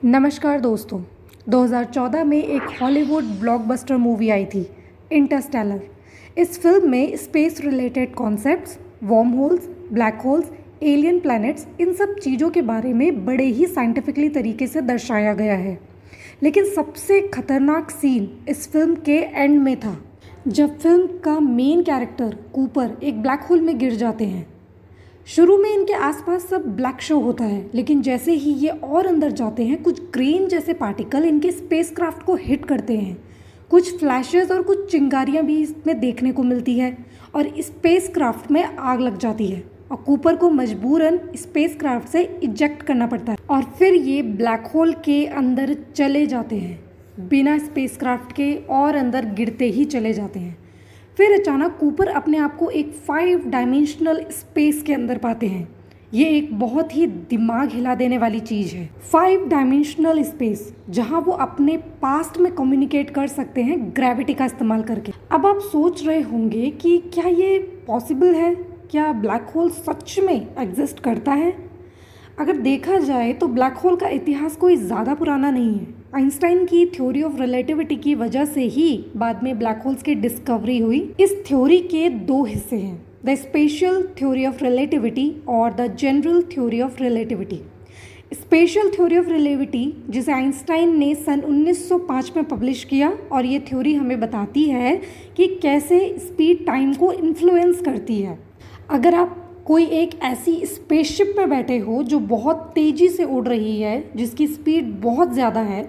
नमस्कार दोस्तों। 2014 में एक हॉलीवुड ब्लॉकबस्टर मूवी आई थी, इंटरस्टेलर। इस फिल्म में space related concepts, wormholes, black holes, alien planets, इन सब चीज़ों के बारे में बड़े ही साइंटिफिकली तरीके से दर्शाया गया है। लेकिन सबसे खतरनाक सीन इस फिल्म के एंड में था, जब फिल्म का मेन कैरेक्टर कूपर एक ब्लैक होल में गिर जाते हैं। शुरू में इनके आसपास सब ब्लैक शो होता है, लेकिन जैसे ही ये और अंदर जाते हैं, कुछ ग्रेन जैसे पार्टिकल इनके स्पेसक्राफ्ट को हिट करते हैं। कुछ फ्लैशेस और कुछ चिंगारियां भी इसमें देखने को मिलती है और स्पेसक्राफ्ट में आग लग जाती है और कूपर को मजबूरन स्पेसक्राफ्ट से इजेक्ट करना पड़ता है और फिर ये ब्लैक होल के अंदर चले जाते हैं, बिना स्पेसक्राफ्ट के और अंदर गिरते ही चले जाते हैं। फिर अचानक कूपर अपने आप को एक 5 डायमेंशनल स्पेस के अंदर पाते हैं। ये एक बहुत ही दिमाग हिला देने वाली चीज़ है। 5 डायमेंशनल स्पेस, जहाँ वो अपने पास्ट में कम्युनिकेट कर सकते हैं ग्रेविटी का इस्तेमाल करके। अब आप सोच रहे होंगे कि क्या ये पॉसिबल है? क्या ब्लैक होल सच में एग्जिस्ट करता है? अगर देखा जाए तो ब्लैक होल का इतिहास कोई ज़्यादा पुराना नहीं है। आइंस्टाइन की थ्योरी ऑफ रिलेटिविटी की वजह से ही बाद में ब्लैक होल्स की डिस्कवरी हुई। इस थ्योरी के 2 हिस्से हैं, the special theory of relativity और the general theory of relativity. Special theory of relativity, जिसे आइंस्टाइन ने सन 1905 में पब्लिश किया, और ये थ्योरी हमें बताती है कि कैसे स्पीड टाइम को इन्फ्लुएंस करती है। अगर आप कोई एक ऐसी स्पेसशिप में बैठे हो जो बहुत तेज़ी से उड़ रही है, जिसकी स्पीड बहुत ज़्यादा है,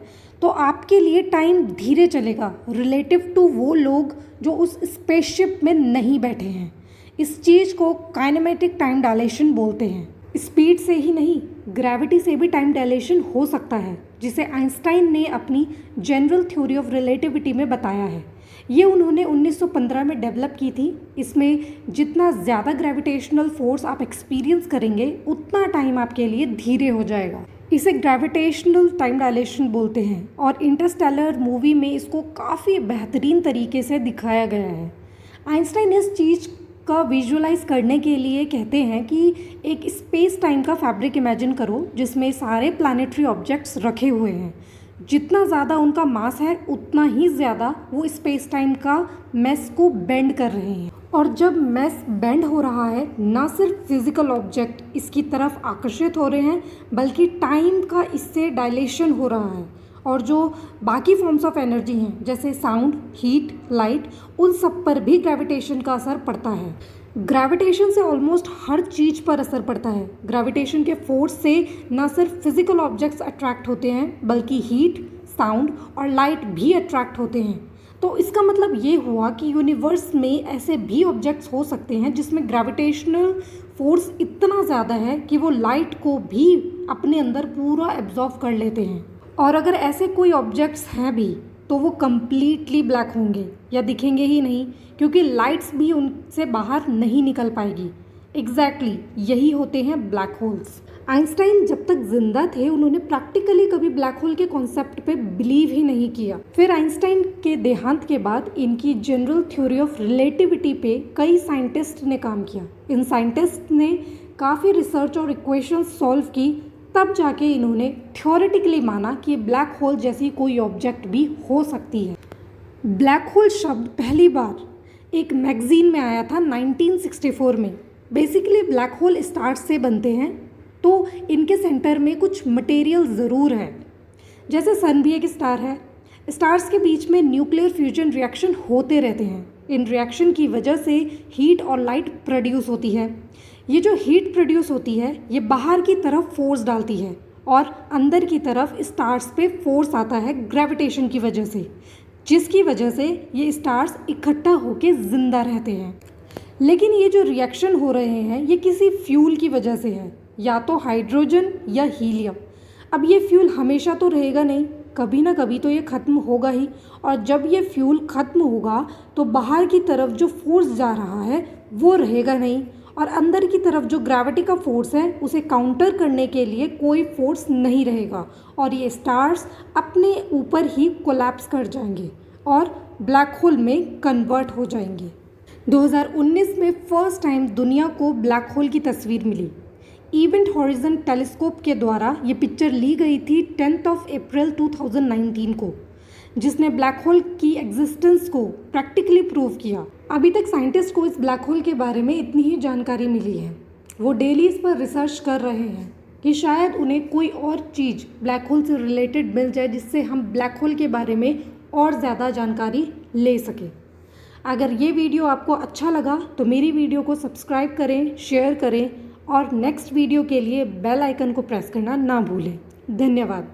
तो आपके लिए टाइम धीरे चलेगा रिलेटिव टू वो लोग जो उस स्पेसशिप में नहीं बैठे हैं। इस चीज़ को काइनेमेटिक टाइम डायलेशन बोलते हैं। स्पीड से ही नहीं, ग्रेविटी से भी टाइम डायलेशन हो सकता है, जिसे आइंस्टाइन ने अपनी जनरल थ्योरी ऑफ रिलेटिविटी में बताया है। ये उन्होंने 1915 में डेवलप की थी। इसमें जितना ज़्यादा ग्रेविटेशनल फोर्स आप एक्सपीरियंस करेंगे, उतना टाइम आपके लिए धीरे हो जाएगा। इसे ग्रेविटेशनल टाइम डायलेशन बोलते हैं और इंटरस्टेलर मूवी में इसको काफ़ी बेहतरीन तरीके से दिखाया गया है। आइंस्टाइन इस चीज़ का विजुअलाइज करने के लिए कहते हैं कि एक स्पेस टाइम का फैब्रिक इमेजिन करो, जिसमें सारे प्लैनेटरी ऑब्जेक्ट्स रखे हुए हैं। जितना ज़्यादा उनका मास है, उतना ही ज़्यादा वो स्पेस टाइम का मैस को बेंड कर रहे हैं। और जब मैस बेंड हो रहा है, ना सिर्फ फिजिकल ऑब्जेक्ट इसकी तरफ आकर्षित हो रहे हैं, बल्कि टाइम का इससे डायलेशन हो रहा है। और जो बाकी फॉर्म्स ऑफ एनर्जी हैं, जैसे साउंड, हीट, लाइट, उन सब पर भी ग्रेविटेशन का असर पड़ता है। ग्रेविटेशन से ऑलमोस्ट हर चीज़ पर असर पड़ता है। ग्रेविटेशन के फोर्स से ना सिर्फ फिजिकल ऑब्जेक्ट्स अट्रैक्ट होते हैं, बल्कि हीट, साउंड और लाइट भी अट्रैक्ट होते हैं। तो इसका मतलब ये हुआ कि यूनिवर्स में ऐसे भी ऑब्जेक्ट्स हो सकते हैं जिसमें ग्रेविटेशनल फोर्स इतना ज़्यादा है कि वो लाइट को भी अपने अंदर पूरा एब्जॉर्व कर लेते हैं। और अगर ऐसे कोई ऑब्जेक्ट्स हैं भी, तो वो कम्प्लीटली ब्लैक होंगे या दिखेंगे ही नहीं, क्योंकि लाइट्स भी उनसे बाहर नहीं निकल पाएगी। एग्जैक्टली यही होते हैं ब्लैक होल्स। आइंस्टाइन जब तक जिंदा थे, उन्होंने प्रैक्टिकली कभी ब्लैक होल के कॉन्सेप्ट पे बिलीव ही नहीं किया। फिर आइंस्टाइन के देहांत के बाद इनकी जनरल थ्योरी ऑफ रिलेटिविटी पे कई साइंटिस्ट ने काम किया। इन साइंटिस्ट ने काफ़ी रिसर्च और इक्वेशंस सॉल्व की, तब जाके इन्होंने थ्योरेटिकली माना कि ब्लैक होल जैसी कोई ऑब्जेक्ट भी हो सकती है। ब्लैक होल शब्द पहली बार एक मैगजीन में आया था 1964 में। बेसिकली ब्लैक होल स्टार्स से बनते हैं, तो इनके सेंटर में कुछ मटेरियल ज़रूर है। जैसे सन भी एक स्टार है। स्टार्स के बीच में न्यूक्लियर फ्यूजन रिएक्शन होते रहते हैं। इन रिएक्शन की वजह से हीट और लाइट प्रोड्यूस होती है। ये जो हीट प्रोड्यूस होती है, ये बाहर की तरफ फोर्स डालती है और अंदर की तरफ स्टार्स पे फोर्स आता है ग्रेविटेशन की वजह से, जिसकी वजह से ये स्टार्स इकट्ठा होकर ज़िंदा रहते हैं। लेकिन ये जो रिएक्शन हो रहे हैं, ये किसी फ्यूल की वजह से है, या तो हाइड्रोजन या हीलियम। अब ये फ्यूल हमेशा तो रहेगा नहीं, कभी ना कभी तो ये ख़त्म होगा ही। और जब ये फ्यूल ख़त्म होगा, तो बाहर की तरफ जो फोर्स जा रहा है वो रहेगा नहीं, और अंदर की तरफ जो ग्रेविटी का फोर्स है, उसे काउंटर करने के लिए कोई फोर्स नहीं रहेगा, और ये स्टार्स अपने ऊपर ही कोलैप्स कर जाएंगे और ब्लैक होल में कन्वर्ट हो जाएंगे। 2019 में फर्स्ट टाइम दुनिया को ब्लैक होल की तस्वीर मिली। इवेंट हॉरिजन टेलीस्कोप के द्वारा ये पिक्चर ली गई थी 10 अप्रैल 2019 को, जिसने ब्लैक होल की एग्जिस्टेंस को प्रैक्टिकली प्रूव किया। अभी तक साइंटिस्ट को इस ब्लैक होल के बारे में इतनी ही जानकारी मिली है। वो डेली इस पर रिसर्च कर रहे हैं कि शायद उन्हें कोई और चीज़ ब्लैक होल से रिलेटेड मिल जाए, जिससे हम ब्लैक होल के बारे में और ज़्यादा जानकारी ले सकें। अगर ये वीडियो आपको अच्छा लगा तो मेरी वीडियो को सब्सक्राइब करें, शेयर करें और नेक्स्ट वीडियो के लिए बेल आइकन को प्रेस करना ना भूलें। धन्यवाद।